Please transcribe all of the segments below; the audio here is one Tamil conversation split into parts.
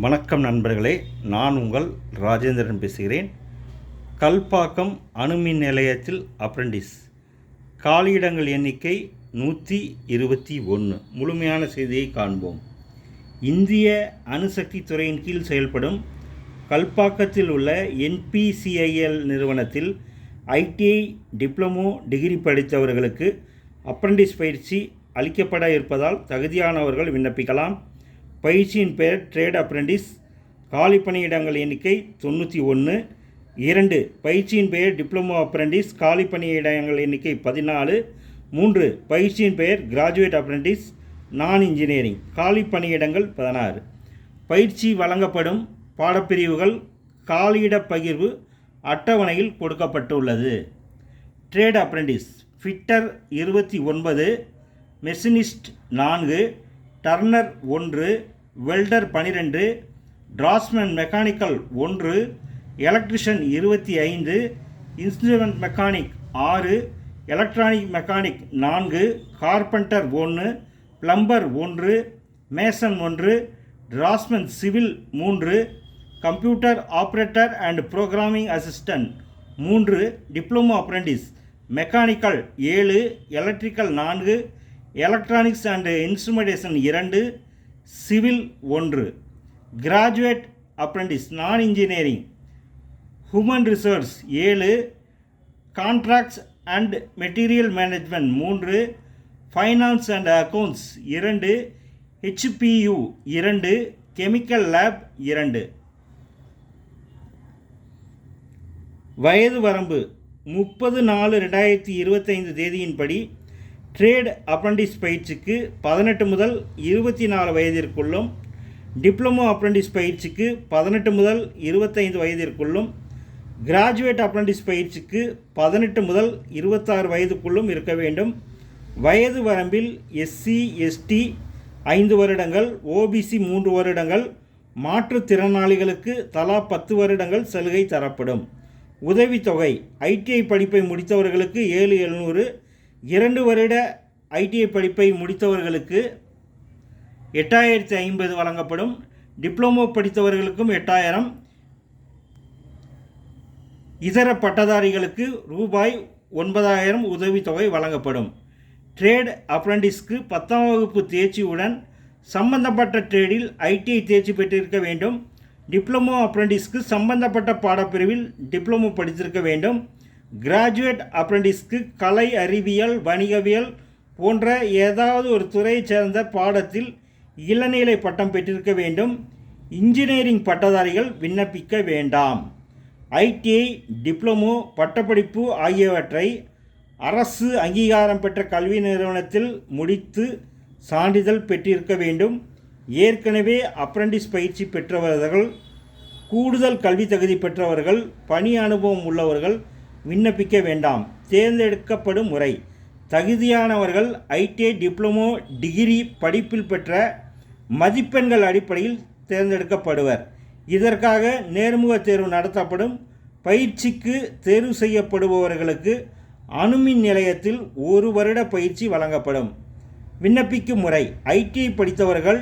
வணக்கம் நண்பர்களே, நான் உங்கள் ராஜேந்திரன் பேசுகிறேன். கல்பாக்கம் அணுமின் நிலையத்தில் அப்ரெண்டிஸ் காலியிடங்கள் எண்ணிக்கை 121. முழுமையான செய்தியை காண்போம். இந்திய அணுசக்தி துறையின் கீழ் செயல்படும் கல்பாக்கத்தில் உள்ள NPCIL நிறுவனத்தில் ITI டிப்ளமோ டிகிரி படித்தவர்களுக்கு அப்ரெண்டிஸ் பயிற்சி அளிக்கப்பட இருப்பதால் தகுதியானவர்கள் விண்ணப்பிக்கலாம். பயிற்சியின் பெயர் ட்ரேட் அப்ரெண்டிஸ். காலி பணியிடங்கள் எண்ணிக்கை 91. 2. பயிற்சியின் பெயர் டிப்ளமோ அப்ரெண்டிஸ். காலி பணியிடங்கள் எண்ணிக்கை 14. 3. பயிற்சியின் பெயர் கிராஜுவேட் அப்ரெண்டிஸ் நான் இன்ஜினியரிங். காலி பணியிடங்கள் 16. பயிற்சி வழங்கப்படும் பாடப்பிரிவுகள் காலியிட பகிர்வு அட்டவணையில் கொடுக்கப்பட்டுள்ளது. Trade apprentice fitter 29, machinist 4, turner 1, welder 12, draughtsman mechanical 1, electrician 25, instrument mechanic 6, electronic mechanic 4, carpenter 1, plumber 1, mason 1, draughtsman civil 3, computer operator and programming assistant 3, diploma apprentice mechanical 7, electrical 4, electronics and instrumentation 2, civil 1. Graduate apprentice non engineering human resource 7, contracts and material management 3, finance and accounts 2, HPU 2, chemical lab 2. வயது வரம்பு 30/4/2025 தேதியின்படி ட்ரேட் அப்ரெண்டிஸ் பயிற்சிக்கு 18 முதல் 24 வயதிற்குள்ளும், டிப்ளமோ அப்ரெண்டிஸ் பயிற்சிக்கு 18 முதல் 25 வயதிற்குள்ளும், கிராஜுவேட் அப்ரெண்டிஸ் பயிற்சிக்கு 18 முதல் 26 வயதுக்குள்ளும் இருக்க வேண்டும். வயது வரம்பில் SC ST 5 வருடங்கள், OBC 3 வருடங்கள், மாற்றுத்திறனாளிகளுக்கு தலா 10 வருடங்கள் சலுகை தரப்படும். உதவித்தொகை ITI படிப்பை முடித்தவர்களுக்கு 7,700, 2 வருட ITI படிப்பை முடித்தவர்களுக்கு 8,050 வழங்கப்படும். டிப்ளமோ படித்தவர்களுக்கும் 8,000, இதர பட்டதாரிகளுக்கு ரூபாய் 9,000 உதவித்தொகை வழங்கப்படும். ட்ரேட் அப்ரெண்டிஸ்க்கு 10ஆம் வகுப்பு தேர்ச்சியுடன் சம்பந்தப்பட்ட ட்ரேடில் ITI தேர்ச்சி பெற்றிருக்க வேண்டும். டிப்ளமோ அப்ரெண்டிஸ்க்கு சம்பந்தப்பட்ட பாடப்பிரிவில் டிப்ளமோ படித்திருக்க வேண்டும். கிராஜுவேட் அப்ரெண்டிஸ்க்கு கலை, அறிவியல், வணிகவியல் போன்ற ஏதாவது ஒரு துறையைச் சேர்ந்த பாடத்தில் இளநிலை பட்டம் பெற்றிருக்க வேண்டும். இன்ஜினியரிங் பட்டதாரிகள் விண்ணப்பிக்க வேண்டாம். ITI டிப்ளமோ பட்டப்படிப்பு ஆகியவற்றை அரசு அங்கீகாரம் பெற்ற கல்வி நிறுவனத்தில் முடித்து சான்றிதழ் பெற்றிருக்க வேண்டும். ஏற்கனவே அப்ரெண்டிஸ் பயிற்சி பெற்றவர்கள், கூடுதல் கல்வி தகுதி பெற்றவர்கள், பணி அனுபவம் உள்ளவர்கள் விண்ணப்பிக்க வேண்டாம். தேர்ந்தெடுக்கப்படும் முறை: தகுதியானவர்கள் ITI டிப்ளமோ டிகிரி படிப்பில் பெற்ற மதிப்பெண்கள் அடிப்படையில் தேர்ந்தெடுக்கப்படுவர். இதற்காக நேர்முக தேர்வு நடத்தப்படும். பயிற்சிக்கு தேர்வு செய்யப்படுபவர்களுக்கு அணுமின் நிலையத்தில் 1 வருட பயிற்சி வழங்கப்படும். விண்ணப்பிக்கும் முறை: ITI படித்தவர்கள்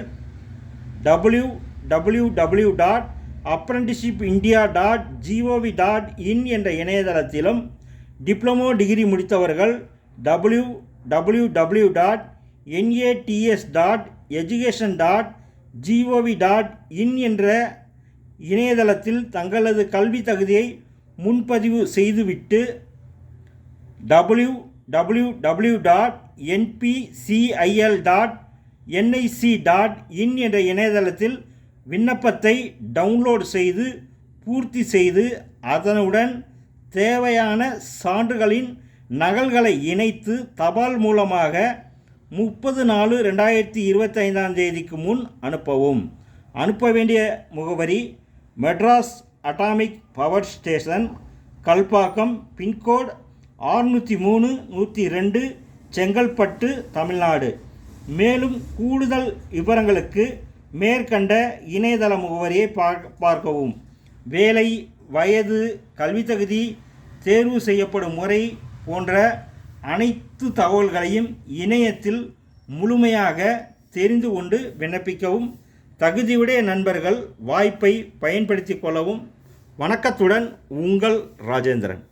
www.apprenticeshipindia.gov.in என்ற இணையதளத்திலும், டிப்ளமோ டிகிரி முடித்தவர்கள் www.nats.education.gov.in என்ற இணையதளத்தில் தங்களது கல்வி தகுதியை முன்பதிவு செய்துவிட்டு www.npcil.nic.in என்ற இணையதளத்தில் விண்ணப்பத்தை டவுன்லோட் செய்து பூர்த்தி செய்து அதனுடன் தேவையான சான்றுகளின் நகல்களை இணைத்து தபால் மூலமாக 30/4/2025 தேதிக்கு முன் அனுப்பவும். அனுப்ப வேண்டிய முகவரி: Madras atomic power station, Kalpakkam, pincode 603-102, Chengalpattu, Tamil Nadu. மேலும் கூடுதல் விவரங்களுக்கு மேற்கண்ட இணையதள முகவரியை பார்க்கவும். வேலை, வயது, கல்வி தகுதி, தேர்வு செய்யப்படும் முறை போன்ற அனைத்து தகவல்களையும் இணையத்தில் முழுமையாக தெரிந்து கொண்டு விண்ணப்பிக்கவும். தகுதியுடைய நண்பர்கள் வாய்ப்பை பயன்படுத்தி கொள்ளவும். வணக்கத்துடன் உங்கள் ராஜேந்திரன்.